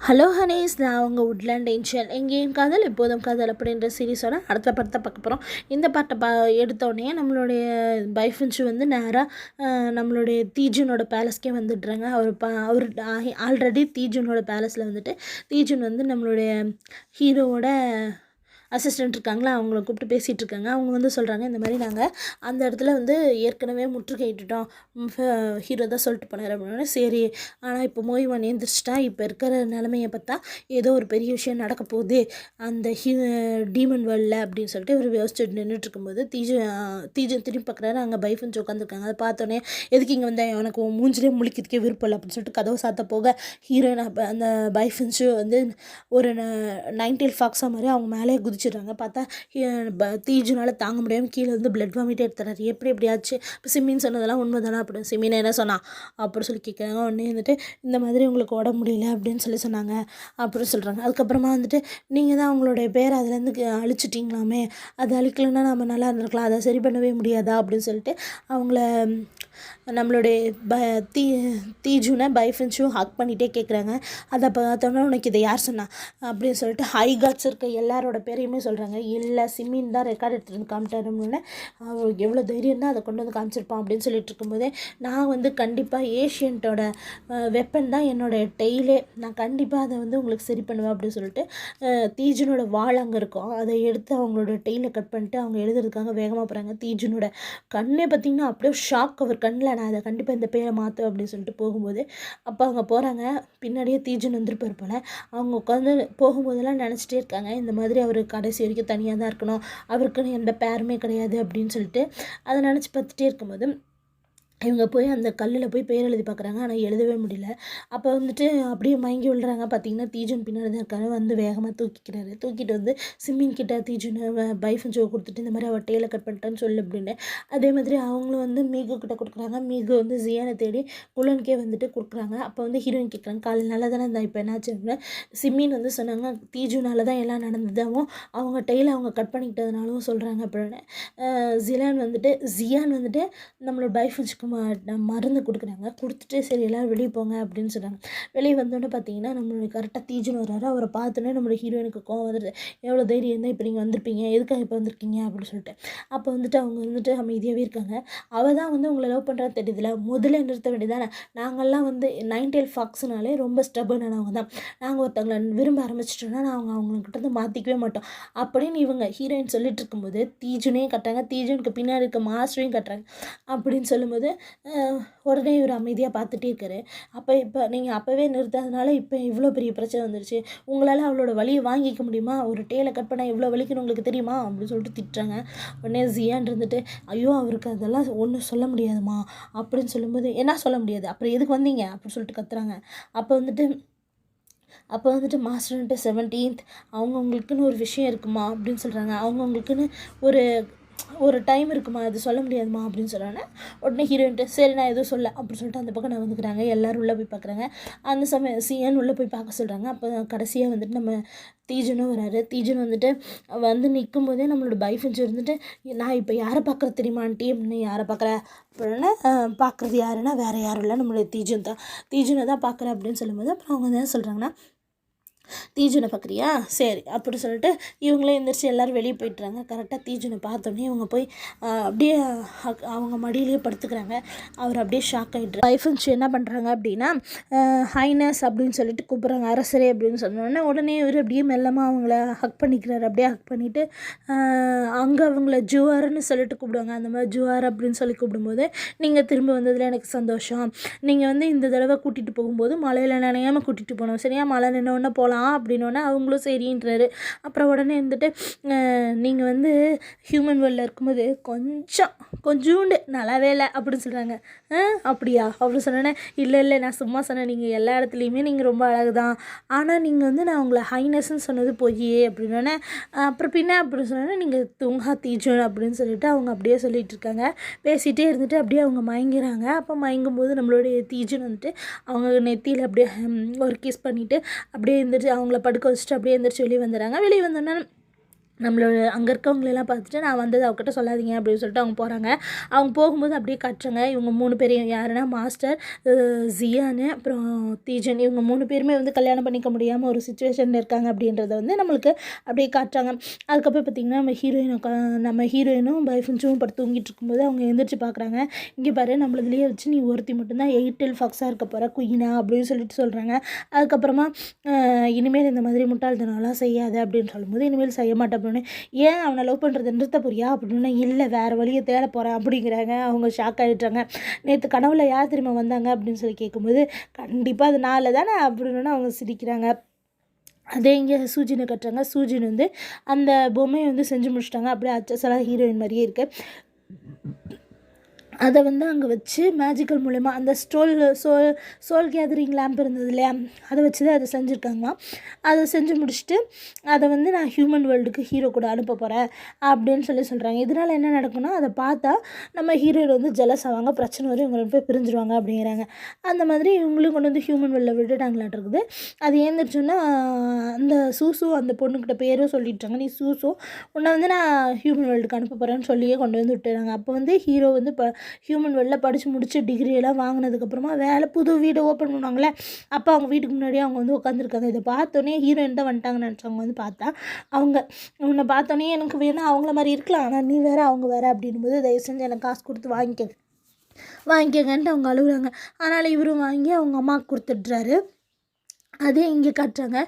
Hello Honey's, நான் உங்கள் woodland angel. எங்கேயும் காதல் எப்போதும் காதல் அப்படின்ற சீரீஸோட அடுத்த படத்தை பார்க்க போகிறோம். இந்த பாட்டை எடுத்தோடனே நம்மளுடைய பைஃபன்ஷு வந்து நேராக நம்மளுடைய தீஜுனோட பேலஸ்க்கே வந்துடுறாங்க. அவர் ஆல்ரெடி தீஜுனோட பேலஸில் வந்துட்டு தீஜுன் வந்து நம்மளுடைய ஹீரோவோட அசிஸ்டண்ட் இருக்காங்களா, அவங்கள கூப்பிட்டு பேசிகிட்டு இருக்காங்க. அவங்க வந்து சொல்கிறாங்க, இந்த மாதிரி நாங்கள் அந்த இடத்துல வந்து ஏற்கனவே முற்றுகையிட்டுட்டோம், ஹீரோ தான் சொல்லிட்டு போனார் அப்படின்னா. சரி, ஆனால் இப்போ மோய்வான் எழுந்திரிச்சிட்டா, இப்போ இருக்கிற நிலமையை பார்த்தா ஏதோ ஒரு பெரிய விஷயம் நடக்க போகுது அந்த டீமன் வேர்ல்டில் அப்படின்னு சொல்லிட்டு இவர் யோசிச்சுட்டு நின்றுட்டு இருக்கும்போது தீஜன் திரும்பி பார்க்குறாரு. அங்கே பைஃபன்ஸ் உட்காந்துருக்காங்க. அதை பார்த்தோன்னே எதுக்கு இங்கே வந்தேன், எனக்கு மூஞ்சிலே முழிக்கிறதுக்கே விருப்பம் இல்லை அப்படின்னு சொல்லிட்டு கதவை சாத்த போக ஹீரோயின் அந்த பைஃபன்ஸு வந்து ஒரு 90 ஃபாக்ஸாக மாதிரி அவங்க மேலே குதிச்சிடுறாங்க. பார்த்தா தீஜுனால் தாங்க முடியாமல் கீழே வந்து பிளட் வாமிட்டே எடுத்துறாரு. எப்படியாச்சு இப்போ சிம்மின்னு சொன்னதெல்லாம் உண்மை தானே அப்படின்னு சிம்மினை என்ன சொன்னான் அப்படின்னு சொல்லி கேட்குறாங்க. உடனே வந்துட்டு இந்த மாதிரி உங்களுக்கு உடம்பு முடியல அப்படின்னு சொல்லி சொன்னாங்க அப்படின்னு சொல்கிறாங்க. அதுக்கப்புறமா வந்துட்டு நீங்கள் தான் அவங்களுடைய பேரை அதுலேருந்து அழிச்சிட்டிங்களாமே, அது அழிக்கலைன்னா நம்ம நல்லா இருந்திருக்கலாம், அதை சரி பண்ணவே முடியாதா அப்படின்னு சொல்லிட்டு அவங்கள நம்மளுடைய தீஜுனை பைஃபன்ஸும் ஹக் பண்ணிகிட்டே கேட்குறாங்க. அதை பார்த்தோன்னா உனக்கு இதை யார் சொன்னா அப்படின்னு சொல்லிட்டு ஹை காட்ஸ் இருக்க எல்லாரோட பேரையுமே சொல்கிறாங்க. இல்லை, சிம்மின் தான் ரெக்கார்ட் எடுத்துகிட்டு வந்து காமிட்டாருன்னு அவருக்கு எவ்வளோ தைரியம் தான் அதை கொண்டு வந்து காமிச்சிருப்பான் அப்படின்னு சொல்லிட்டு இருக்கும்போதே நான் வந்து கண்டிப்பாக ஏஷியன்ட்டோட வெப்பன் தான் என்னோடய டெய்லே, நான் கண்டிப்பாக அதை வந்து உங்களுக்கு சரி பண்ணுவேன் அப்படின்னு சொல்லிட்டு தீஜுனோட வாள் அங்கே இருக்கும், அதை எடுத்து அவங்களோட டெய்லை கட் பண்ணிட்டு அவங்க எழுதுறதுக்காக வேகமாக போகிறாங்க. தீஜுனோட கண்ணே பார்த்திங்கன்னா அப்படியே ஷாக், அவர் கண்ணில் நான் அதை கண்டிப்பாக இந்த பேரை மாற்றுவேன் அப்படின்னு சொல்லிட்டு போகும்போது அப்போ அவங்க போகிறாங்க. பின்னாடியே தீஜன் வந்துருப்பார் போல். அவங்க உட்காந்து போகும்போதெல்லாம் நினச்சிட்டே இருக்காங்க, இந்த மாதிரி அவர் கடைசி வரைக்கும் தனியாக தான் இருக்கணும், அவருக்குன்னு எந்த பேருமே கிடையாது அப்படின்னு சொல்லிட்டு அதை நினச்சி பார்த்துட்டே இருக்கும்போது இவங்க போய் அந்த கல்லில் போய் பேர் எழுதி பார்க்குறாங்க. ஆனால் எழுதவே முடியல. அப்போ வந்துட்டு அப்படியே மயங்கி விழுறாங்க. பார்த்திங்கன்னா தீஜன் பின்னாடி தான் இருக்காரு. வந்து வேகமாக தூக்கிட்டு வந்து சிம்மின் கிட்ட தீஜனை பைஃபன்ஸோ கொடுத்துட்டு இந்த மாதிரி அவள் டேலை கட் பண்ணிட்டான்னு சொல்லு அப்படின்னு. அதே மாதிரி அவங்களும் வந்து மீகு கிட்ட கொடுக்குறாங்க. மீகு வந்து ஜியானை தேடி குலனுக்கே வந்துட்டு கொடுக்குறாங்க. அப்போ வந்து ஹீரோயின் கேட்குறாங்க, காலையில் நல்லா தானே இருந்தால் இப்போ என்னாச்சு அப்படின்னு. சிம்மின் வந்து சொன்னாங்க, தீஜுனால தான் எல்லாம் நடந்ததாகவும் அவங்க டெய்லை அவங்க கட் பண்ணிக்கிட்டதுனாலும் சொல்கிறாங்க அப்படின்னு. ஜியான் வந்துட்டு நம்மளோட பைஃபன்ஸுக்கு மருந்து கொடுக்குறாங்க. கொடுத்துட்டு சரி எல்லோரும் வெளியே போங்க அப்படின்னு சொல்கிறாங்க. வெளியே வந்தோடனே பார்த்தீங்கன்னா நம்மளுடைய கரெக்டாக தீஜன் வர்றாரு. அவரை பார்த்தோன்னே நம்மளுடைய ஹீரோயினுக்கு கோவம் வந்துடுது. எவ்வளோ தைரியம் இருந்தால் இப்போ நீங்கள் வந்திருப்பீங்க, எதுக்காக இப்போ வந்திருக்கீங்க அப்படின்னு சொல்லிட்டு. அப்போ வந்துட்டு அவங்க வந்துட்டு அமைதியாகவே இருக்காங்க. அவள் தான் வந்து உங்களை லவ் பண்ணுறான்னு தெரியுதுல, முதல்ல நிறுத்த வேண்டியதானே. நாங்கள்லாம் வந்து 90 ஃபாக்ஸ்னாலே ரொம்ப ஸ்டபனானவங்க தான். நாங்கள் ஒருத்தவங்களை விரும்ப ஆரம்பிச்சிட்டோன்னா நாங்கள் அவங்கக்கிட்ட வந்து மாற்றிக்கவே மாட்டோம் அப்படின்னு இவங்க ஹீரோயின் சொல்லிட்டு இருக்கும்போது தீஜுனையும் கட்டுறாங்க, தீஜனுக்கு பின்னாடி இருக்க மாஸ்டரையும் கட்டுறாங்க. அப்படின்னு சொல்லும்போது உடனே இவர் அமைதியாக பார்த்துட்டே இருக்காரு. இப்போ நீங்கள் அப்போவே நிறுத்தாதனால இப்போ இவ்வளோ பெரிய பிரச்சனை வந்துருச்சு, உங்களால் அவளோட வலியை வாங்கிக்க முடியுமா, ஒரு டேலை கட் பண்ணால் எவ்வளோ வலிக்குன்னு உங்களுக்கு தெரியுமா அப்படின்னு சொல்லிட்டு திட்டுறாங்க. உடனே ஜியான் இருந்துட்டு ஐயோ அவருக்கு அதெல்லாம் ஒன்றும் சொல்ல முடியாதுமா அப்படின்னு சொல்லும்போது என்ன சொல்ல முடியாது, அப்புறம் எதுக்கு வந்தீங்க அப்படின்னு சொல்லிட்டு கத்துறாங்க. அப்போ வந்துட்டு மாஸ்டர்ன்ட்டு 17th அவங்கவுங்களுக்குன்னு ஒரு விஷயம் இருக்குமா அப்படின்னு சொல்கிறாங்க. அவங்கவுங்களுக்குன்னு ஒரு டைம் இருக்குமா, அது சொல்ல முடியாதுமா அப்படின்னு சொல்கிறாங்க. உடனே ஹீரோயின்ட்டு சரி நான் எதுவும் சொல்ல அப்படின்னு சொல்லிட்டு அந்த பக்கம் நான் வந்துக்கிறாங்க. எல்லோரும் உள்ளே போய் பார்க்குறாங்க. அந்த சமயம் சிஎன் உள்ளே போய் பார்க்க சொல்கிறாங்க. அப்போ கடைசியாக வந்துட்டு நம்ம தீஜனும் வராரு. தீஜன் வந்துட்டு வந்து நிற்கும் போதே நம்மளோட பைஃபன்ஸ் இருந்துட்டு நான் இப்போ யாரை பார்க்குறது தெரியுமா ஆண்டி அப்படின்னு. யாரை பார்க்குற அப்படின்னா பார்க்குறது யாருன்னா வேறு யாரும் இல்லை, நம்மளுடைய தீஜனை தான் பார்க்குறேன் அப்படின்னு சொல்லும்போது அப்புறம் அவங்க என்ன சொல்கிறாங்கன்னா, தீஜனை பார்க்குறியா, சரி அப்படி சொல்லிட்டு இவங்களே எந்திரிச்சு எல்லோரும் வெளியே போய்ட்டுறாங்க. கரெக்டாக தீஜனை பார்த்தோன்னே இவங்க போய் அப்படியே அவங்க மடியிலேயே படுத்துக்கிறாங்க. அவர் அப்படியே ஷாக் ஆகிட்டு பைஃபன்ஸ் என்ன பண்ணுறாங்க அப்படின்னா ஹைனஸ் அப்படின்னு சொல்லிட்டு கூப்பிட்றாங்க, அரசரே அப்படின்னு சொன்னோடனே உடனே இவர் அப்படியே மெல்லமாக அவங்கள ஹக் பண்ணிக்கிறாரு. அப்படியே ஹக் பண்ணிவிட்டு அங்கே அவங்கள ஜுவார்னு சொல்லிட்டு கூப்பிடுவாங்க. அந்த மாதிரி ஜுவார் அப்படின்னு சொல்லி கூப்பிடும்போது நீங்கள் திரும்ப வந்ததில் எனக்கு சந்தோஷம், நீங்கள் வந்து இந்த தடவை கூட்டிகிட்டு போகும்போது மழையில் நினையாமல் கூட்டிகிட்டு போகணும், சரியா, மழை நின்னோடனே போகலாம் அப்படின்னோடனே அவங்களும் சரின்றாரு. அப்புறம் உடனே இருந்துட்டு நீங்கள் வந்து ஹியூமன் வேர்ல்டில் இருக்கும்போது கொஞ்சோண்டு நல்லாவே இல்லை அப்படின்னு சொல்கிறாங்க. அப்படியா அப்படின்னு சொன்னோன்னே இல்லை நான் சும்மா சொன்னேன், நீங்கள் எல்லா இடத்துலையுமே நீங்கள் ரொம்ப அழகு தான், ஆனால் நீங்கள் வந்து நான் உங்களை ஹைனஸ்ன்னு சொன்னது போய் அப்படின்னோடனே அப்புறம் பின்ன அப்படின்னு சொன்னோன்னே நீங்கள் துங்கா தீஜன் அப்படின்னு சொல்லிட்டு அவங்க அப்படியே சொல்லிகிட்டு இருக்காங்க. பேசிகிட்டே இருந்துட்டு அப்படியே அவங்க மயங்கிறாங்க. அப்போ மயங்கும்போது நம்மளுடைய தீஜன் வந்துட்டு அவங்க நெத்தியில் அப்படியே ஒரு கிஸ் பண்ணிவிட்டு அப்படியே இருந்துட்டு அவங்கள படுக்க வச்சுட்டு அப்படியே எழுந்திரிச்சு வெளியே வந்துடுறாங்க. வெளியே வந்தோன்னே நம்மளோட அங்கே இருக்கவங்களெல்லாம் பார்த்துட்டு நான் வந்தது அவகிட்ட சொல்லாதீங்க அப்படின்னு சொல்லிட்டு அவங்க போகிறாங்க. அவங்க போகும்போது அப்படியே காட்டுறாங்க இவங்க 3 பேரையும். யாருன்னா மாஸ்டர், ஜியானு, அப்புறம் தீஜன். இவங்க 3 பேருமே வந்து கல்யாணம் பண்ணிக்க முடியாமல் ஒரு சுச்சுவேஷனில் இருக்காங்க அப்படின்றத வந்து நம்மளுக்கு அப்படியே காட்டுறாங்க. அதுக்கப்புறம் பார்த்திங்கன்னா நம்ம ஹீரோயினும் பைஃபுன்ஸும் படுத்து தூங்கிட்டு இருக்கும்போது அவங்க எழுந்திரிச்சு பார்க்குறாங்க. இங்கே பாரு நம்மளதுலேயே வச்சு நீ ஒருத்தி மட்டும்தான் எயிட்டில் ஃபாக்ஸாக இருக்க போகிற குயினா அப்படின்னு சொல்லிட்டு சொல்கிறாங்க. அதுக்கப்புறமா இனிமேல் இந்த மாதிரி முட்டாள்தனம்லாம் செய்யாத அப்படின்னு சொல்லும்போது இனிமேல் செய்ய மாட்டேன் அப்படின்னு. ஏன் அவனை லவ் பண்ணுறதை நிறுத்த போறியா அப்படின்னா இல்லை வேறு வழியை தேட போகிறேன் அப்படிங்கிறாங்க. அவங்க ஷாக் ஆகிடுறாங்க. நேற்று கனவுல யார் திரும்ப வந்தாங்க அப்படின்னு சொல்லி கேட்கும்போது கண்டிப்பாக அது நாளில் தானே அப்படின்னு அவங்க சிரிக்கிறாங்க. அதே இங்கே சூஜினை கட்டுறாங்க. சூஜின் வந்து அந்த பொம்மையை வந்து செஞ்சு முடிச்சிட்டாங்க. அப்படியே அச்சசலாக ஹீரோயின் மாதிரியே இருக்குது. அதை வந்து அங்கே வச்சு மேஜிக்கல் மூலயமா அந்த சோல் கேதரிங் லேம்ப் இருந்தது இல்லையா, அதை வச்சு தான் அதை செஞ்சுருக்காங்களாம். அதை செஞ்சு முடிச்சுட்டு அதை வந்து நான் ஹியூமன் வேர்ல்டுக்கு ஹீரோ கூட அனுப்ப போகிறேன் அப்படின்னு சொல்கிறாங்க. இதனால் என்ன நடக்கும்னா அதை பார்த்தா நம்ம ஹீரோயின் வந்து ஜெலஸ் ஆவாங்க, பிரச்சனை வரும், இவங்களை போய் பிரிஞ்சிருவாங்க அப்படிங்கிறாங்க. அந்த மாதிரி இவங்களும் கொண்டு வந்து ஹியூமன் வேர்ல்டில் விட்டுட்டாங்களாட்டு இருக்குது. அது ஏந்திரிச்சோன்னா அந்த சூசு அந்த பொண்ணுக்கிட்ட பேரும் சொல்லிட்டாங்க, நீ சூசு உன்னை வந்து நான் ஹியூமன் வேர்ல்டுக்கு அனுப்ப போகிறேன்னு சொல்லியே கொண்டு வந்து விட்டுறாங்க. அப்போ வந்து ஹீரோ வந்து ஹியூமன் வேர்ல்டில் படித்து முடிச்சு டிகிரியெல்லாம் வாங்கினதுக்கப்புறமா புது வீடு ஓப்பன் பண்ணுவாங்களே, அப்போ அவங்க வீட்டுக்கு முன்னாடியே அவங்க வந்து உட்காந்துருக்காங்க. இதை பார்த்தோன்னே ஹீரோயின் தான் வந்துட்டாங்கன்னு நினச்சவங்க வந்து பார்த்தா அவங்க உன்னை பார்த்தோன்னே எனக்கு வேணால் அவங்கள மாதிரி இருக்கலாம், ஆனால் நீ வேறு அவங்க வேறு அப்படின்போது தயவு செஞ்சு எனக்கு காசு கொடுத்து வாங்கிக்கங்கன்ட்டு அவங்க அழுகுறாங்க. அதனால் இவரும் வாங்கி அவங்க அம்மாவுக்கு கொடுத்துட்றாரு. அதே இங்கே காட்டுறாங்க.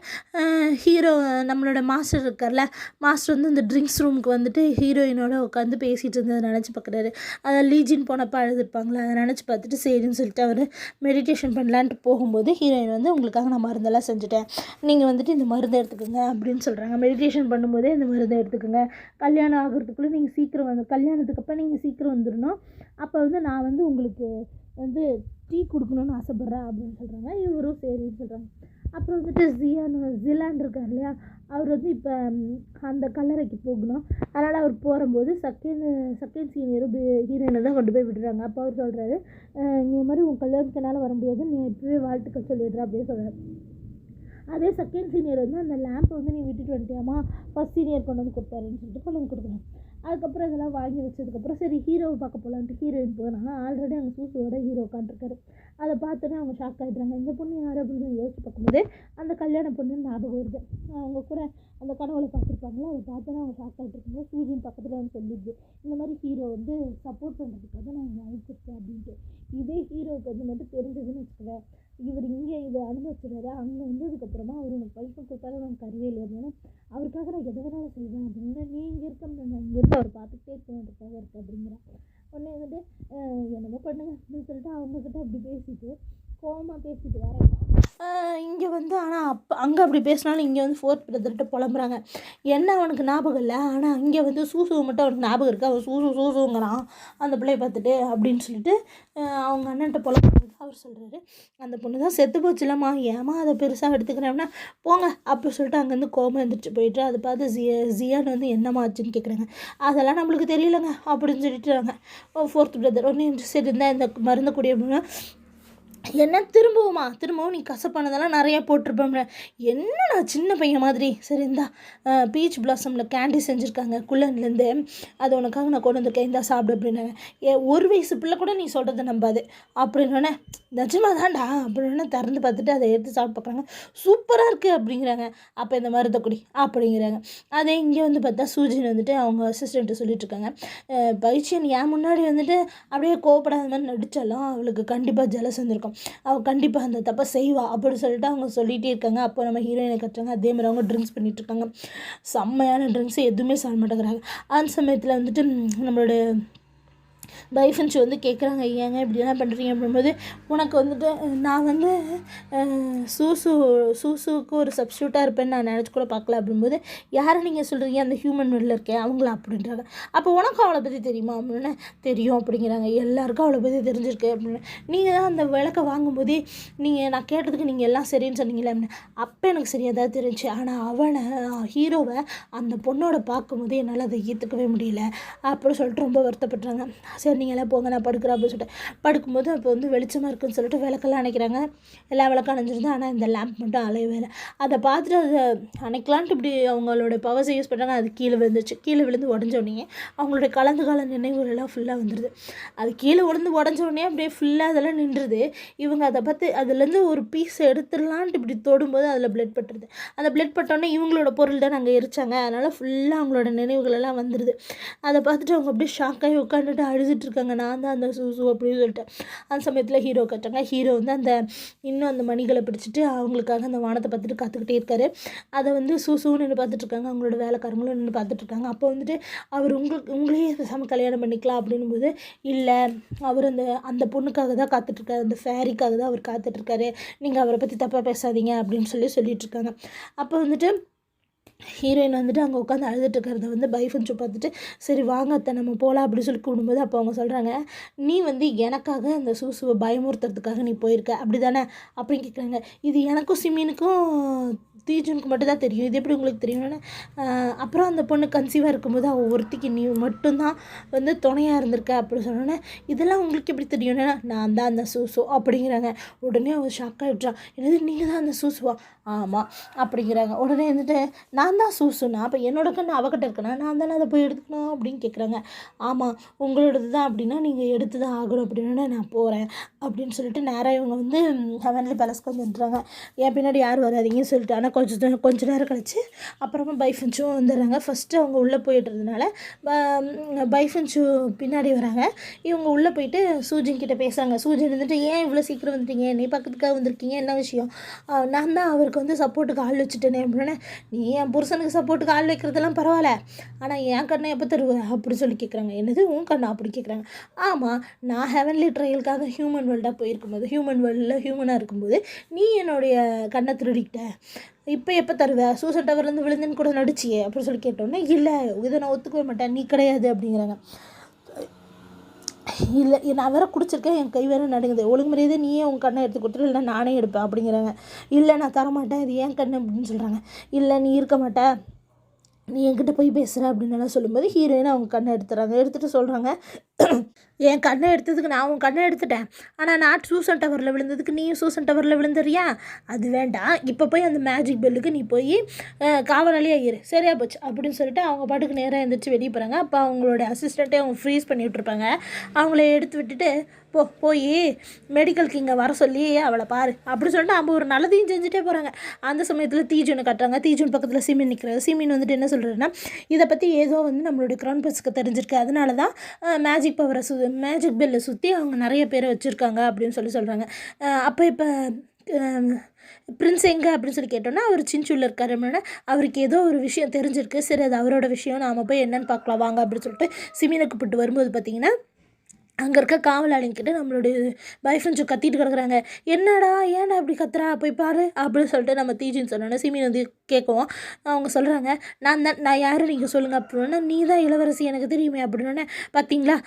ஹீரோ நம்மளோட மாஸ்டர் இருக்கார்ல, மாஸ்டர் வந்து இந்த ட்ரிங்க்ஸ் ரூமுக்கு வந்துட்டு ஹீரோயினோட உட்காந்து பேசிகிட்டு இருந்ததை நினச்சி பார்க்குறாரு. அதை லீஜின் போனப்போ அழுதுருப்பாங்களே, அதை நினச்சி பார்த்துட்டு சரின்னு சொல்லிட்டு அவர் மெடிடேஷன் பண்ணலான்ட்டு போகும்போது ஹீரோயின் வந்து உங்களுக்காக நான் மருந்தெல்லாம் செஞ்சுட்டேன், நீங்கள் வந்துட்டு இந்த மருந்து எடுத்துக்கோங்க அப்படின்னு சொல்கிறாங்க. மெடிடேஷன் பண்ணும்போதே இந்த மருந்தை எடுத்துக்கோங்க, கல்யாணம் ஆகிறதுக்குள்ளே நீங்கள் சீக்கிரம் வந்து கல்யாணத்துக்கு அப்போ நீங்கள் சீக்கிரம் வந்துடணும், அப்போ வந்து நான் வந்து உங்களுக்கு வந்து டீ கொடுக்கணுன்னு ஆசைப்பட்றேன் அப்படின்னு சொல்கிறாங்க. இவரும் சரின்னு சொல்கிறாங்க. அப்புறம் வந்துட்டு ஜிலான் இருக்கார் இல்லையா, அவர் வந்து இப்போ அந்த கல்லறைக்கு போகணும். அதனால் அவர் போகும்போது செகண்ட் சீனியரும் ஹீரோயினை தான் கொண்டு போய் விடுறாங்க. அப்போ அவர் சொல்கிறாரு, இந்த மாதிரி உன் கல்யாணத்துக்கு என்னால் வர முடியாது, நீ இப்போவே வாழ்த்துக்கள் சொல்லிடுற அப்படின்னு சொல்கிறார். அதே செகண்ட் சீனியர் வந்து அந்த லேம்பை வந்து நீ விட்டுட்டு வந்துட்டியாமா, ஃபஸ்ட் சீனியர் கொண்டு வந்து கொடுத்தாருன்னு சொல்லிட்டு கொண்டு வந்து கொடுக்குறாங்க. அதுக்கப்புறம் இதெல்லாம் வாங்கி வச்சதுக்கப்புறம் சரி ஹீரோவை பார்க்க போகலான்ட்டு ஹீரோயின் போனாங்க. ஆல்ரெடி அங்கே சூசோட ஹீரோ உட்காந்துருக்காரு. அதை பார்த்தோன்னே அவங்க ஷாக் ஆகிடுறாங்க. இந்த பொண்ணு யார் அப்படின்னு யோசிச்சு பார்க்கும்போது அந்த கல்யாண பொண்ணு ஞாபகம் வருது. அவங்க கூட அந்த கனவுல பார்த்துருப்பாங்களோ, அதை பார்த்தோன்னே அவங்க ஷாக் ஆகிட்டு இருக்கும்போது சூஜின் பக்கத்தில் வந்து சொல்லிடுது, இந்த மாதிரி ஹீரோ வந்து சப்போர்ட் பண்ணுறதுக்காக நான் இங்கே அனுப்பிச்சிருக்கேன் அப்படின்ட்டு. இதே ஹீரோவுக்கு வந்து மட்டும் தெரிஞ்சதுன்னு வச்சுக்குவேன், இவர் இங்கே இதை அனுபவிச்சுறாரு, அங்கே வந்ததுக்கப்புறமா அவர் எனக்கு பைசா கொடுத்தாலும் எனக்கு அறிவே இல்லை அப்படின்னா அவருக்காக நான் எதை வேணாலும் செய்வேன் அப்படின்னா, நீ இங்கே இருக்க நான் இங்கேருந்து அவர் பார்த்துட்டே இருக்கணுன்றதுக்காக இருக்கு அப்படிங்கிறான். உடனே வந்துட்டு என்னமோ பண்ணுங்க அப்படின்னு சொல்லிட்டு அவங்கக்கிட்ட அப்படி பேசிட்டு கோவமாக பேசிட்டு வரேன். இங்கே வந்து ஆனால் அங்கே அப்படி பேசினாலும் இங்கே வந்து ஃபோர்த் பிரதர்கிட்ட புலம்புறாங்க. என்ன அவனுக்கு ஞாபகம் இல்லை, ஆனால் இங்கே வந்து சூசுவை மட்டும் அவனுக்கு ஞாபகம் இருக்குது, அவன் சூசுங்கிறான் அந்த பிள்ளைய பார்த்துட்டு அப்படின்னு சொல்லிட்டு அவங்க அண்ணன்ட்ட புலம்புறது. அவர் சொல்கிறாரு, அந்த பொண்ணு தான் செத்து போச்சுலம்மா, ஏமா அதை பெருசாக எடுத்துக்கிறேன்னா போங்க அப்படி சொல்லிட்டு அங்கேருந்து கோபம் எழுந்திரிச்சு போயிட்டு அதை பார்த்து ஜியான் வந்து என்னம்மா ஆச்சுன்னு கேட்குறாங்க. அதெல்லாம் நம்மளுக்கு தெரியலங்க அப்படின்னு சொல்லிட்டுறாங்க ஃபோர்த் பிரதர். ஒன்று சரி இருந்தால் இந்த மருந்து கூடிய என்ன திரும்பவும் நீ கசப்பானதெல்லாம் நிறையா போட்டிருப்பேன், என்னடா சின்ன பையன் மாதிரி, சரி இந்தா பீச் பிளாசமில் கேண்டி செஞ்சுருக்காங்க குள்ளன்லேருந்து, அது உனக்காக நான் கொண்டு வந்திருக்கேன், இந்தா சாப்பிடு அப்படின்னாங்க. ஒரு வயசு பிள்ளை கூட நீ சொல்கிறத நம்பாது அப்படின்னோடனே நிஜமாக தான்டா அப்படின்னு திறந்து பார்த்துட்டு அதை எடுத்து சாப்பிட்டு பார்க்குறாங்க. சூப்பராக இருக்குது அப்படிங்கிறாங்க. அப்போ இந்த மருந்தை குடி அப்படிங்கிறாங்க. அதே இங்கே வந்து பார்த்தா சூஜின் வந்துட்டு அவங்க அசிஸ்டண்ட்டு சொல்லிட்டுருக்காங்க, பைச்சியன் என் முன்னாடி வந்துட்டு அப்படியே கோவப்படாத மாதிரி நடித்தாலும் அவளுக்கு கண்டிப்பாக ஜெலஸ் வந்திருக்கும், அவள் கண்டிப்பாக அந்த தப்பை செய்வா அப்படின்னு சொல்லிட்டு அவங்க சொல்லிகிட்டே இருக்காங்க. அப்போ நம்ம ஹீரோயினை கட்டுறாங்க. அதேமாதிரி அவங்க ட்ரிங்க்ஸ் பண்ணிகிட்ருக்காங்க. செம்மையான ட்ரிங்க்ஸ் எதுவுமே சாப்பிட மாட்டேங்கிறாங்க. அந்த சமயத்தில் வந்துட்டு நம்மளோட பைஃபன்ஸ் வந்து கேட்குறாங்க, ஏங்க இப்படிலாம் பண்ணுறீங்க அப்படின்போது, உனக்கு வந்துட்டு நான் வந்து சூசுவுக்கு ஒரு சப்ஸ்டியூட்டாக இருப்பேன்னு நான் நினச்சி கூட பார்க்கல அப்படின்போது, யாரை நீங்கள் சொல்கிறீங்க, அந்த ஹியூமன் வேர்ல்டில் இருக்கேன் அவங்களா அப்படின்றாங்க. அப்போ உனக்கும் அவளை பற்றி தெரியுமா அப்படின்னு, தெரியும் அப்படிங்கிறாங்க. எல்லாருக்கும் அவளை பற்றி தெரிஞ்சிருக்கு அப்படின்னு, நீங்கள் தான் அந்த விளக்கை வாங்கும்போதே நான் கேட்டதுக்கு நீங்கள் எல்லாம் சரின்னு சொன்னீங்களே அப்படின்னு, அப்போ எனக்கு சரியாக தான் தெரிஞ்சு, ஆனால் அவனை ஹீரோவை அந்த பொண்ணோட பார்க்கும்போது என்னால் அதை ஏற்றுக்கவே முடியல அப்படின்னு சொல்லிட்டு ரொம்ப வருத்தப்படுறாங்க. சரி நீங்கள் எல்லாம் போங்க நான் படுக்கிறேன் அப்படின்னு சொல்லிட்டு படுக்கும்போது அப்போ வந்து வெளிச்சமாக இருக்குன்னு சொல்லிட்டு விளக்கெல்லாம் அணைக்கிறாங்க. எல்லா விளக்கும் அணைஞ்சிருந்தா, ஆனால் இந்த லேம்ப் மட்டும் அலையவே இல்லை. அதை பார்த்துட்டு அதை அணைக்கலான்ட்டு இப்படி அவங்களோட பவர்ஸை யூஸ் பண்ணுறாங்க. அது கீழே விழுந்துச்சு. கீழே விழுந்து உடஞ்சோடனே அவங்களோட கலந்து கால நினைவுகள் எல்லாம் ஃபுல்லாக வந்துடுது. அது கீழே விழுந்து உடஞ்சோடனே அப்படியே ஃபுல்லாக அதெல்லாம் நின்றுது. இவங்க அதை பார்த்து அதுலேருந்து ஒரு பீஸ் எடுத்துடலான்ட்டு இப்படி தொடும்போது அதில் பிளட் பட்டுருது. அந்த பிளட் பட்டோன்னே இவங்களோட பொருள் தான் நாங்கள் எரிச்சாங்க, அதனால் ஃபுல்லாக அவங்களோட நினைவுகள் எல்லாம் வந்துடுது. அதை பார்த்துட்டு அவங்க அப்படியே ஷாக்காகி உட்காந்துட்டு அழுதுட்டுருக்காங்க. நான் தான் அந்த சூசு அப்படின்னு சொல்லிட்டு. அந்த சமயத்தில் ஹீரோ கட்டுறாங்க. ஹீரோ வந்து இன்னும் அந்த மணிகளை பிடிச்சிட்டு அவங்களுக்காக அந்த வானத்தை பார்த்துட்டு காத்துக்கிட்டே இருக்காரு. அதை வந்து சூசுன்னு நின்று பார்த்துட்ருக்காங்க. அவங்களோட வேலைக்காரங்களும் நின்று பார்த்துட்ருக்காங்க. அப்போ வந்துட்டு அவர் உங்களையே பேசாமல் கல்யாணம் பண்ணிக்கலாம் அப்படின்னும்போது, இல்லை அவர் அந்த பொண்ணுக்காக தான் காத்துட்ருக்காரு, அந்த ஃபேரிக்காக தான் அவர் காத்துட்ருக்காரு, நீங்கள் அவரை பற்றி தப்பாக பேசாதீங்க அப்படின்னு சொல்லிட்டுருக்காங்க. அப்போ வந்துட்டு ஹீரோயின் வந்துட்டு அங்கே உட்காந்து அழுதுட்டுருக்கிறத வந்து பைஃபன்ஸு பார்த்துட்டு, சரி வாங்க அத்தை நம்ம போகலாம் அப்படின்னு சொல்லி கூப்பிடும்போது, அப்போ அவங்க சொல்கிறாங்க, நீ வந்து எனக்காக அந்த சூசுவை பயமுறுத்துறதுக்காக நீ போயிருக்க அப்படி தானே அப்படின்னு கேட்குறாங்க. இது எனக்கும் சிமீனுக்கும் தீஜனுக்கு மட்டும் தான் தெரியும், இது எப்படி உங்களுக்கு தெரியும்னு. அப்புறம் அந்த பொண்ணு கன்சீவாக இருக்கும்போது அவள் ஒருத்திக்கு நீ மட்டும்தான் வந்து துணையாக இருந்திருக்க அப்படி சொன்னோன்னே, இதெல்லாம் உங்களுக்கு எப்படி தெரியும்னா, நான் தான் அந்த சூசு அப்படிங்கிறாங்க. உடனே அவள் ஷாக் ஆகிடுறான். என்னது நீங்கள் தான் அந்த சூசுவா? ஆமாம் அப்படிங்கிறாங்க. உடனே வந்துட்டு, நான் தான் சூசுனா அப்போ என்னோட கண்ணு அவகிட்ட இருக்கேனா, நான் தானே அதை போய் எடுத்துக்கணும் அப்படின்னு கேட்குறாங்க. ஆமாம் உங்களோடது தான் அப்படின்னா நீங்கள் எடுத்து தான் ஆகணும் அப்படின்னா நான் போகிறேன் அப்படின்னு சொல்லிட்டு நேராக இவங்க வந்து ஹெவன்லி பேலஸ்க்கு வந்துடுறாங்க. என் பின்னாடி யார் வராதிங்கன்னு சொல்லிட்டு. ஆனால் கொஞ்ச நேரம் கழிச்சு அப்புறமா பைஃபன்ஸும் வந்துடுறாங்க. ஃபஸ்ட்டு அவங்க உள்ளே போயிட்டுறதுனால பைஃபன்ஸு பின்னாடி வராங்க. இவங்க உள்ளே போயிட்டு சூஜின் கிட்டே பேசுகிறாங்க. சூஜின் வந்துட்டு, ஏன் இவ்வளோ சீக்கிரம் வந்துட்டீங்க, நீ பக்கத்துக்காக வந்திருக்கீங்க, என்ன விஷயம்? நான் தான் அவருக்கு வந்து சப்போர்ட்டுக்கு ஆள் வச்சுட்டேனே அப்படின்னா, நீ என் புருஷனுக்கு சப்போர்ட்டுக்கு ஆள் வைக்கிறதெல்லாம் பரவாயில்ல, ஆனால் என் கண்ணை எப்போ தருவேன் அப்படி சொல்லி கேட்குறாங்க. என்னது உன் கண்ணா அப்படி கேட்குறாங்க. ஆமாம் நான் ஹெவன்லி ட்ரையலுக்காக ஹியூமன் வேர்ல்டாக போயிருக்கும்போது, ஹியூமன் வேர்ல்டில் ஹியூமனாக இருக்கும்போது நீ என்னுடைய கண்ணை திருடிக்கிட்ட, இப்போ எப்போ தருவேன்? சூசன் டவர்லேருந்து விழுந்துன்னு கூட நடிச்சியே அப்படின்னு சொல்லி கேட்டோன்னே, இல்லை இதை நான் ஒத்துக்கவே மாட்டேன், நீ கிடையாது அப்படிங்கிறாங்க. இல்லை நான் வேறு குடிச்சிருக்கேன், என் கை வேறு நடுங்குது, ஒழுங்கு மரியாதை நீயே உன் கண்ணை எடுத்து கொடுத்துரு, இல்லை நானே எடுப்பேன் அப்படிங்கிறாங்க. இல்லை நான் தரமாட்டேன், இது ஏன் கண்ணு அப்படின்னு சொல்கிறாங்க. இல்லை நீ இருக்க மாட்டேன், நீ என்கிட்ட போய் பேசுகிற அப்படின்னு சொல்லும்போது ஹீரோயின் அவங்க கண்ணை எடுத்துகிட்டு சொல்கிறாங்க, என் கண்ணை எடுத்ததுக்கு நான் உன் கண்ணை எடுத்துட்டேன், ஆனால் நான் சூசன் டவரில் விழுந்ததுக்கு நீயும் சூசன் டவரில் விழுந்துறியா? அது வேண்டாம், இப்போ போய் அந்த மேஜிக் பெல்லுக்கு நீ போய் காவலாளியாக இரு, சரியா போச்சு அப்படின்னு சொல்லிட்டு அவங்க பாட்டுக்கு நேராக எழுந்திரிச்சு வெளியே போகிறாங்க. அப்போ அவங்களோட அசிஸ்டண்ட்டே அவங்க ஃப்ரீஸ் பண்ணி விட்ருப்பாங்க. அவங்கள எடுத்து விட்டுட்டு, போய் மெடிக்கலுக்கு இங்கே வர சொல்லி அவளை பாரு அப்படி சொல்லிட்டு அவங்க ஒரு நல்லதையும் செஞ்சுட்டே போகிறாங்க. அந்த சமயத்தில் தீஜுனை கட்டுறாங்க. தீஜுன் பக்கத்தில் சிமின் நிற்கிறாரு. சிமின் வந்துட்டு என்ன சொல்கிறேன்னா, இதை பற்றி ஏதோ வந்து நம்மளுடைய க்ரௌன் பிரின்ஸுக்கு தெரிஞ்சிருக்கு, அதனால தான் மேஜிக் பவரை மேஜிக் பெல்லை சுற்றி அவங்க நிறைய பேரை வச்சுருக்காங்க அப்படின்னு சொல்கிறாங்க. அப்போ இப்போ பிரின்ஸ் எங்கே அப்படின்னு சொல்லி கேட்டோன்னா, அவர் சின்சூரில் இருக்காரு அப்படின்னா, அவருக்கு ஏதோ ஒரு விஷயம் தெரிஞ்சிருக்கு, சரி அது அவரோட விஷயம், நாம் போய் என்னென்னு பார்க்கலாம் வாங்க அப்படின்னு சொல்லிட்டு சிமினை கூப்பிட்டு வரும்போது பார்த்திங்கன்னா, அங்கே இருக்க காவலாளிங்கிட்ட நம்மளுடைய பைஃப்ரெண்ட்ஸு கத்திட்டு கிடக்குறாங்க. என்னடா ஏன்டா அப்படி கத்துறா, போய் பாரு அப்படின்னு சொல்லிட்டு நம்ம தீஜின்னு சொன்னோன்னே சிமின் வந்து கேட்கவும் அவங்க சொல்கிறாங்க, நான் யார் நீங்கள் சொல்லுங்கள் அப்படின்னா, நீ தான் இளவரசி எனக்கு தெரியுமே அப்படின்னோடனே, பார்த்தீங்களா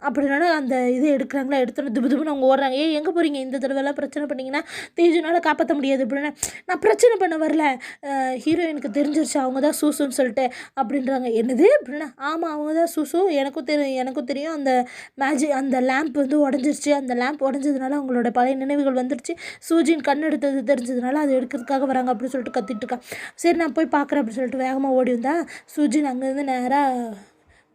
அப்படின்னா அந்த இது எடுக்கிறாங்களா, எடுத்தோன்னே துபுன்னு அவங்க ஓடுறாங்க. எங்கே போகிறீங்க, இந்த தடவைலாம் பிரச்சனை பண்ணிங்கன்னா தீஜுனால் காப்பாற்ற முடியாது அப்படின்னா, நான் பிரச்சனை பண்ண வரல, ஹீரோயினுக்கு தெரிஞ்சிருச்சு அவங்க தான் சூசுன்னு சொல்லிட்டு அப்படின்றாங்க. என்னது அப்படின்னா, ஆமாம் அவங்க தான் சூசு, எனக்கும் தெரியும் அந்த லேம்ப் வந்து உடஞ்சிருச்சு, அந்த லேம்ப் உடஞ்சதுனால அவங்களோட பழைய நினைவுகள் வந்துருச்சு, சூஜின் கண் எடுத்தது தெரிஞ்சதுனால அதை எடுக்கிறதுக்காக வராங்க அப்படின்னு சொல்லிட்டு கத்திட்டு இருக்கான். சரி நான் போய் பார்க்குறேன் அப்படின்னு சொல்லிட்டு வேகமாக ஓடி வந்தா சூஜின் அங்கேருந்து நேராக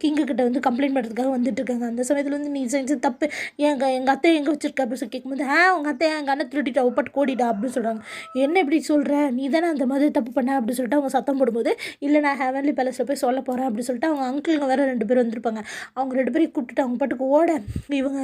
கிங்குக்கிட்ட வந்து கம்ப்ளைண்ட் பண்ணுறதுக்காக வந்துட்டுருக்காங்க. அந்த சமயத்தில் வந்து நீ செஞ்சு தப்பு, எங்கள் அத்தை எங்கே வச்சுருக்க அப்படின்னு சொல்லி கேட்கும்போது, உங்கள் அத்தை எங்கள் அண்ணன் திருட்டிட்டா ஒப்பட்டு கோடிட்டா அப்படின்னு சொல்கிறாங்க. என்ன இப்படி சொல்கிற, நீ தானே அந்த மாதிரி தப்பு பண்ண அப்படின்னு சொல்லிட்டு அவங்க சத்தம் போடும்போது, இல்லை நான் ஹெவன்லி பேலஸில் போய் சொல்ல போகிறேன் அப்படின்னு சொல்லிட்டு அவங்க அங்கிளுங்க வேறு 2 பேர் வந்திருப்பாங்க. அவங்க 2 பேரையும் கூப்பிட்டுட்டு அவங்க பாட்டுக்கு ஓட இவங்க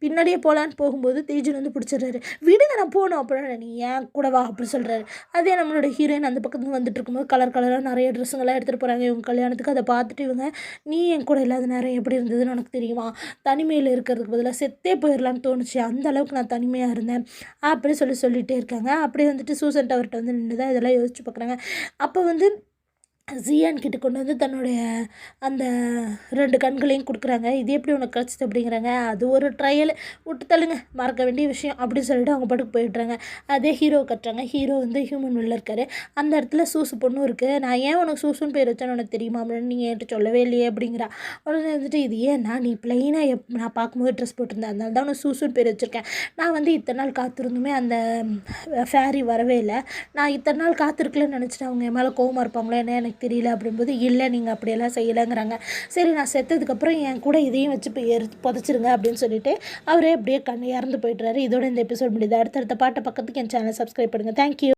பின்னாடியே போகலான்னு போகும்போது தேஜன் வந்து பிடிச்சிடுறாரு. விடுங்க நான் போகணும் அப்படின்னா, நீ ஏன் கூட வா அப்படின்னு சொல்கிறாரு. அதே நம்மளோட ஹீரோயின் அந்த பக்கத்துக்கு வந்துட்டு இருக்கும்போது கலராக நிறைய ட்ரெஸ்ஸுங்கெல்லாம் எடுத்துகிட்டு போகிறாங்க இவங்க கல்யாணத்துக்கு. அதை பார்த்துட்டு இவங்க, நீ என் கூட இல்லாத நேரம் எப்படி இருந்ததுன்னு உனக்கு தெரியுமா, தனிமையில் இருக்கிறதுக்கு பதிலாக செத்தே போயிடலான்னு தோணுச்சு, அந்த அளவுக்கு நான் தனிமையாக இருந்தேன் அப்படி சொல்லிகிட்டே இருக்காங்க. அப்படியே வந்துட்டு சூசன் டவர்கிட்ட வந்து நின்று தான் இதெல்லாம் யோசிச்சு பார்க்குறாங்க. அப்போ வந்து ஜியான் கிட்ட கொண்டு வந்து தன்னுடைய அந்த 2 கண்களையும் கொடுக்குறாங்க. இது எப்படி உனக்கு கிடச்சிது அப்படிங்கிறாங்க. அது ஒரு ட்ரையல், விட்டு தள்ளுங்க, மறக்க வேண்டிய விஷயம் அப்படின்னு சொல்லிட்டு அவங்க பாட்டுக்கு போயிடுறாங்க. அதே ஹீரோ கட்டுறாங்க. ஹீரோ வந்து ஹியூமன் வெளில இருக்கார். அந்த இடத்துல சூசு பொண்ணும் இருக்குது. நான் ஏன் உனக்கு சூசுன்னு பேர் வச்சேன்னு உனக்கு தெரியுமா அப்படின்னு நீங்கள் என்கிட்ட சொல்லவே இல்லையே அப்படிங்கிறா. உடனே வந்துட்டு இது ஏன்னா நீ பிளெயினாக நான் பார்க்கும்போது ட்ரெஸ் போட்டிருந்தேன், அதனால தான் உனக்கு சூசுன்னு பேர் வச்சுருக்கேன். நான் வந்து இத்தனை நாள் காத்திருந்துமே அந்த ஃபேரி வரவே இல்லை. நான் இத்தனை நாள் காத்திருக்கலன்னு நினச்சிட்டு அவங்க என் மேலே கோவமாக இருப்பாங்களோ என்ன எனக்கு தெரியல அப்படின்போது, இல்லை நீங்கள் அப்படியெல்லாம் செய்யலைங்கிறாங்க. சரி நான் செத்ததுக்கப்புறம் என் கூட இதையும் வச்சு இப்போ புதைச்சிருங்க அப்படின்னு சொல்லிட்டு அவரே அப்படியே இறந்து போய்ட்றாரு. இதோட இந்த எபிசோட் முடியுது. அடுத்தடுத்த பாட்டை பக்கத்துக்கு என் சேனல் சப்ஸ்கிரைப் பண்ணுங்கள். தேங்க்யூ.